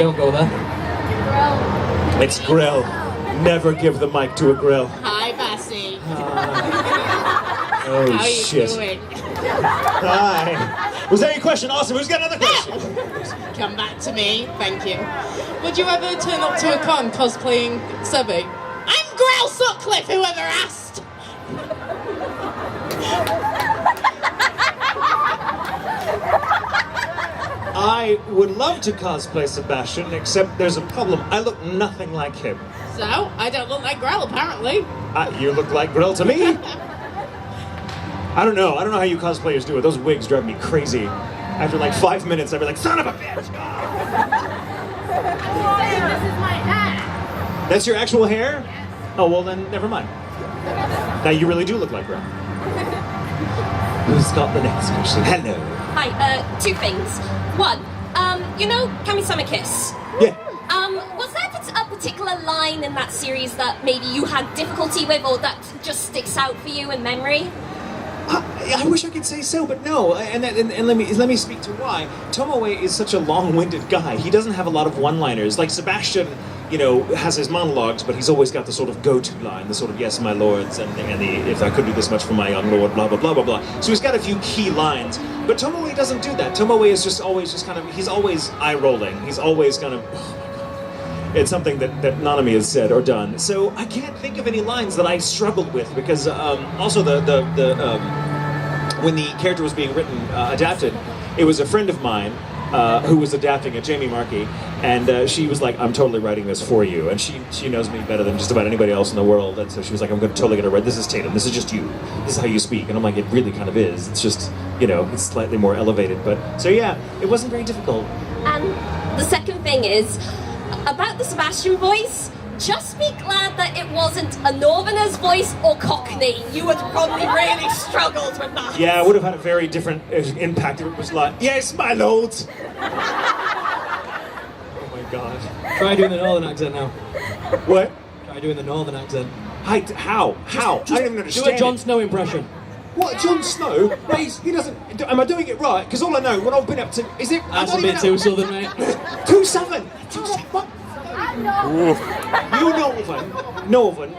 don't go there. Grell. It's Grell. Never give the mic to a Grell. Hi, Bessie. Oh, How are you shit. doing? Hi. Was that your question? Awesome. Who's got another question? Come back to me, thank you. Would you ever turn up to a con cosplaying Sebby? I'm Grell Sutcliffe, whoever asked! I would love to cosplay Sebastian, except there's a problem. I look nothing like him. So, I don't look like Grell, apparently. You look like Grell to me. I don't know how you cosplayers do it. Those wigs drive me crazy. After like 5 minutes, I'd be like, son of a bitch! This is my hat. That's your actual hair? Oh, well then, never mind. Now you really do look like Grell. Who's got the next question? Hello. Hi, two things. One, you know Kami-sama Kiss? Yeah. Was there a particular line in that series that maybe you had difficulty with, or that just sticks out for you in memory? I wish I could say so, but no. And let me speak to why. Tomoe is such a long-winded guy. He doesn't have a lot of one-liners. Like Sebastian, you know, has his monologues, but he's always got the sort of go-to line, the sort of "yes, my lords," and the "if I could do this much for my young lord," blah blah blah blah blah. So he's got a few key lines. But Tomoe doesn't do that. Tomoe is just always kind of, he's always eye-rolling. He's always kind of, it's something that Nanami has said or done. So I can't think of any lines that I struggled with, because also when the character was being written, adapted, it was a friend of mine who was adapting it, Jamie Markey, and she was like, I'm totally writing this for you. And she knows me better than just about anybody else in the world, and so she was like, I'm going to totally get it right. This is Tatum, this is just you. This is how you speak. And I'm like, it really kind of is. It's just, you know, it's slightly more elevated. But, so yeah, it wasn't very difficult. And the second thing is, about the Sebastian voice, just be glad that it wasn't a Northerner's voice or Cockney. You would probably really struggled with that. Yeah, it would have had a very different impact if it was like, yes, my lords! Oh my god. Try doing the northern accent now. What? Try doing the northern accent. How? How? I don't even understand. Do a Jon Snow impression. What, Jon Snow? He doesn't. Am I doing it right? Because all I know, what I've been up to, is it? That's a bit too southern, mate. Too southern. What? You Northern.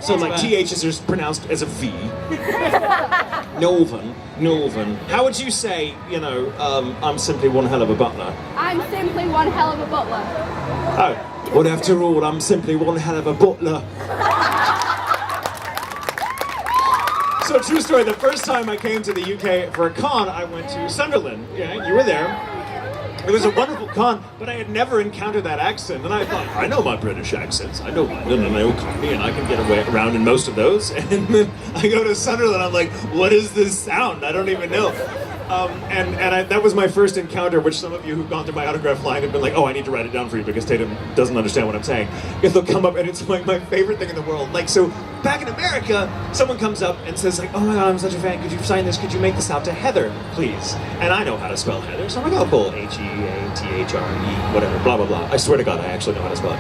So like TH is pronounced as a V. Northern. How would you say, you know, I'm simply one hell of a butler? I'm simply one hell of a butler. Oh, well, after all, I'm simply one hell of a butler. So, true story, the first time I came to the UK for a con, I went to Sunderland. Yeah, you were there. It was a wonderful con, but I had never encountered that accent, and I thought, I know my British accents. I know London and I know Cockney, and I can get around in most of those. And then I go to Sunderland, I'm like, what is this sound? I don't even know. That was my first encounter, which some of you who've gone to my autograph line have been like, oh, I need to write it down for you because Tatum doesn't understand what I'm saying. Because they'll come up and it's like my favorite thing in the world. Like, so back in America, someone comes up and says like, oh my god, I'm such a fan, could you sign this? Could you make this out to Heather, please? And I know how to spell Heather, so I'm like, oh cool, H-E-A-T-H-R-E, whatever, blah blah blah. I swear to god, I actually know how to spell it.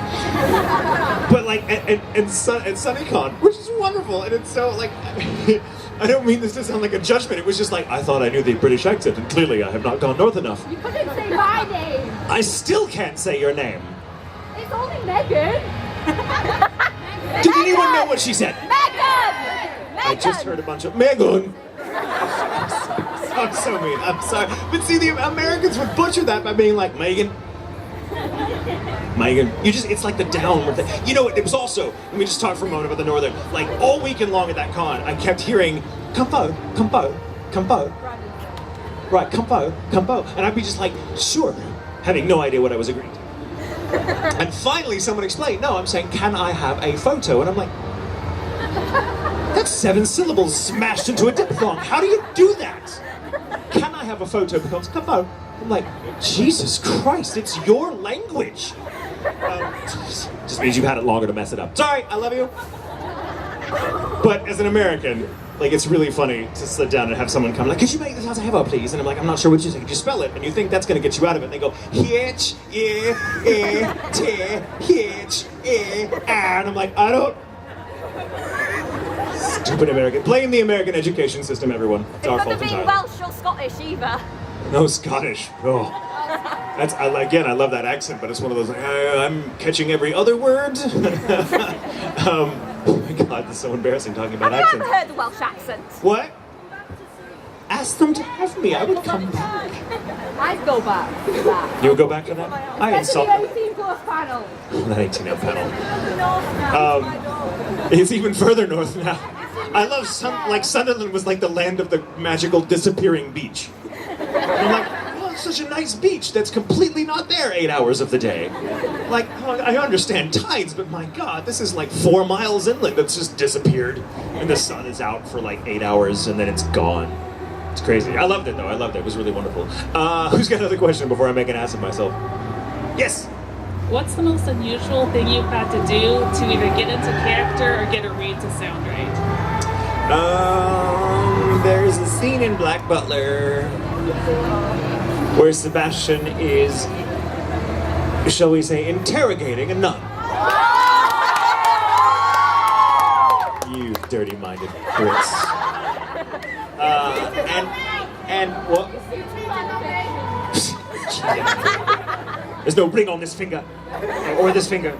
But like, at SunnyCon, which is wonderful, and it's so like, I don't mean this to sound like a judgment, it was just like, I thought I knew the British accent, and clearly I have not gone north enough. You couldn't say my name. I still can't say your name. It's only Megan. Did anyone know what she said? Megan! I just heard a bunch of Megan. I'm so mean. I'm sorry. But see, the Americans would butcher that by being like, Megan. Megan. It's like the downward thing. You know, it was also, let me just talk for a moment about the Northern. Like, all weekend long at that con, I kept hearing, compo. Right, compo. And I'd be just like, sure, having no idea what I was agreeing to. And finally, someone explained, no, I'm saying, can I have a photo? And I'm like, that's 7 syllables smashed into a diphthong. How do you do that? Can I have a photo? Becomes compo. I'm like, Jesus Christ, it's your language. Just means you've had it longer to mess it up. Sorry, I love you. But as an American, like, it's really funny to sit down and have someone come like, could you make this out to Heather, please? And I'm like, I'm not sure what you say. Could you spell it? And you think that's going to get you out of it. And they go, hitch, and I'm like, I don't. Stupid American. Blame the American education system, everyone. It's our fault It couldn't have been entirely. Welsh or Scottish either. No, Scottish. Oh. Again, I love that accent, but it's one of those, I'm catching every other word. Oh my God, this is so embarrassing talking about I've accents. never heard the Welsh accent. What? Ask them to have me. I would come back. I'd go back to that. You would go back to that? I Especially insult the 18 plus panel. that 18 up panel. It's even further north now. I love Sunderland was like the land of the magical disappearing beach. I'm like, oh, it's such a nice beach that's completely not there 8 hours of the day. Like, I understand tides, but my God, this is like 4 miles inland that's just disappeared, and the sun is out for like 8 hours and then it's gone. It's crazy. I loved it though. I loved it. It was really wonderful. Who's got another question before I make an ass of myself? Yes. What's the most unusual thing you've had to do to either get into character or get a read to sound right? There's a scene in Black Butler where Sebastian is, shall we say, interrogating a nun. You dirty-minded brits. And what? There's no ring on this finger, or this finger,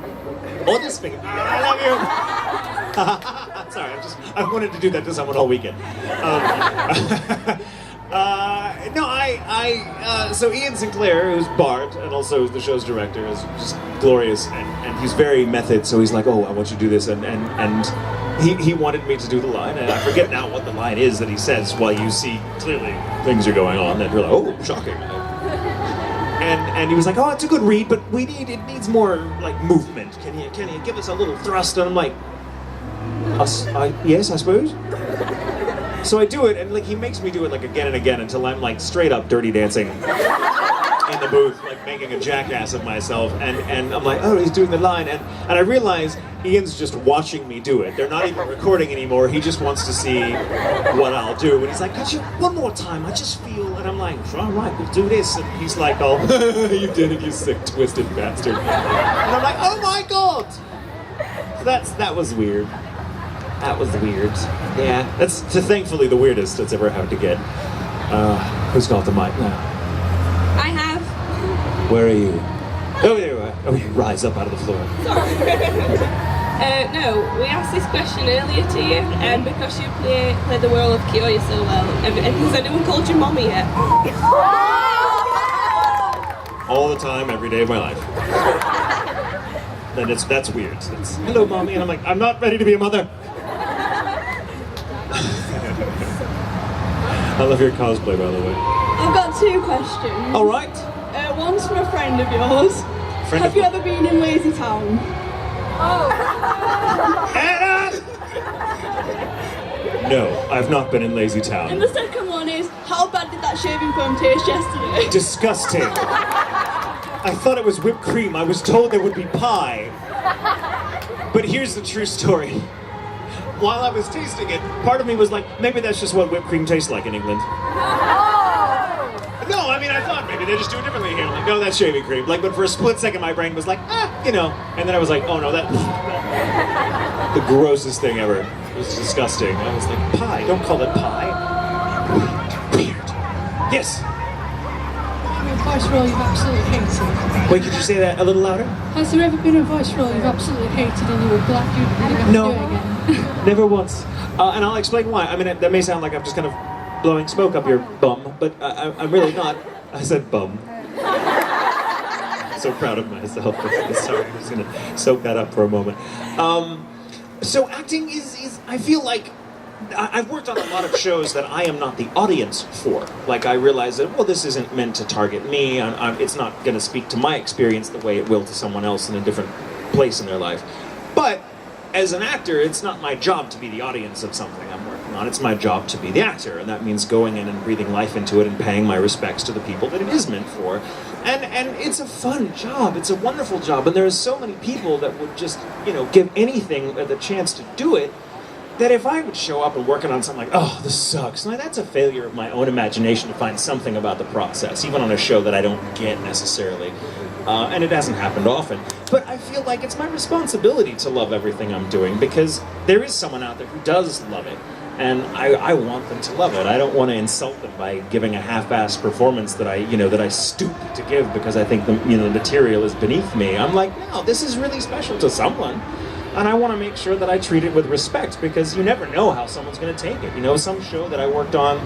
or this finger. I love you. Sorry, I wanted to do that to someone all weekend. So Ian Sinclair, who's Bart, and also the show's director, is just glorious, and he's very method, so he's like, oh, I want you to do this, and he wanted me to do the line, and I forget now what the line is that he says while you see clearly things are going on, that you're like, oh, shocking. And he was like, oh, it's a good read, but it needs more, like, movement. Can you give us a little thrust? And I'm like, yes, I suppose. So I do it, and like he makes me do it like again and again until I'm like straight up dirty dancing in the booth, like making a jackass of myself. And I'm like, oh, he's doing the line, and I realize Ian's just watching me do it. They're not even recording anymore. He just wants to see what I'll do. And he's like, could you one more time? I just feel, and I'm like, all right, we'll do this. And he's like, oh, you did it, you sick, twisted bastard. And I'm like, oh my God. So that was weird. That was weird. Yeah, that's thankfully the weirdest it's ever had to get. Who's got the mic now? I have. Where are you? Oh, there you are. Oh, you rise up out of the floor. No, we asked this question earlier to you, and because you play the role of Kiyoya so well, has anyone called you mommy yet? All the time, every day of my life. Then that's weird. It's, hello, mommy, and I'm like, I'm not ready to be a mother. I love your cosplay, by the way. I've got 2 questions. All right. One's from a friend of yours. Have you ever been in Lazy Town? Anna! No, I've not been in Lazy And Town. the second one is, how bad did that shaving foam taste yesterday? Disgusting. I thought it was whipped cream. I was told there would be pie. But here's the true story. While I was tasting it, part of me was like, maybe that's just what whipped cream tastes like in England. No, I mean, I thought maybe they just do it differently here. Like, no, that's shaving cream. Like, but for a split second, my brain was like, you know. And then I was like, oh no, that the grossest thing ever. It was disgusting. I was like, pie, don't call it pie. Weird. Yes. A voice role you've absolutely hated. Wait, could you say that a little louder? Has there ever been a voice role you've absolutely hated and you were glad you didn't have No. to do it again? Never once. And I'll explain why. I mean, that may sound like I'm just kind of blowing smoke up your bum, but I'm really not. I said bum. So proud of myself. Sorry, I'm just gonna soak that up for a moment. So acting is I feel like I've worked on a lot of shows that I am not the audience for. Like I realize that, well, this isn't meant to target me. It's not going to speak to my experience the way it will to someone else in a different place in their life. But as an actor, it's not my job to be the audience of something I'm working on. It's my job to be the actor, and that means going in and breathing life into it and paying my respects to the people that it is meant for. And it's a fun job. It's a wonderful job, and there are so many people that would just, give anything the chance to do it. That if I would show up and working on something like, oh, this sucks, like, that's a failure of my own imagination to find something about the process, even on a show that I don't get necessarily. And it hasn't happened often. But I feel like it's my responsibility to love everything I'm doing because there is someone out there who does love it. And I want them to love it. I don't want to insult them by giving a half-assed performance that I stoop to give because I think the material is beneath me. I'm like, no, this is really special to someone. And I want to make sure that I treat it with respect because you never know how someone's going to take it. Some show that I worked on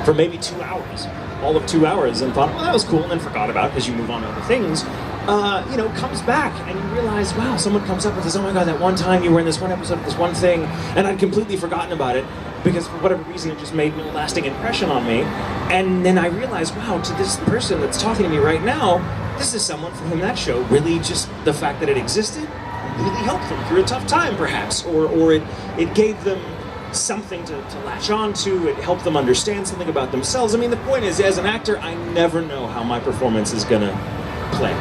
for maybe 2 hours, all of 2 hours, and thought, well, that was cool, and then forgot about it because you move on to other things, comes back and you realize, wow, someone comes up and says, oh my God, that one time you were in this one episode of this one thing, and I'd completely forgotten about it because for whatever reason it just made no lasting impression on me. And then I realized, wow, to this person that's talking to me right now, this is someone for whom that show really just, the fact that it existed, really helped them through a tough time, perhaps, or it gave them something to latch on to. It helped them understand something about themselves. I mean, the point is, as an actor, I never know how my performance is gonna play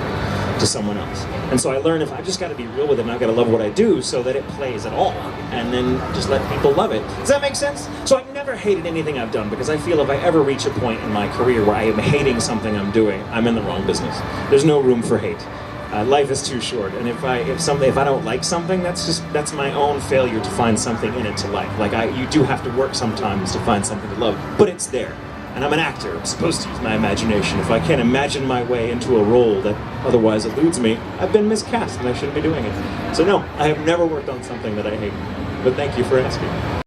to someone else. And so I learned if I just got to be real with it, and I've got to love what I do so that it plays at all, and then just let people love it. Does that make sense? So I've never hated anything I've done because I feel if I ever reach a point in my career where I am hating something I'm doing, I'm in the wrong business. There's no room for hate. Life is too short, and if I don't like something, that's my own failure to find something in it to like. You do have to work sometimes to find something to love, but it's there. And I'm an actor. I'm supposed to use my imagination. If I can't imagine my way into a role that otherwise eludes me, I've been miscast, and I shouldn't be doing it. So no, I have never worked on something that I hate. But thank you for asking.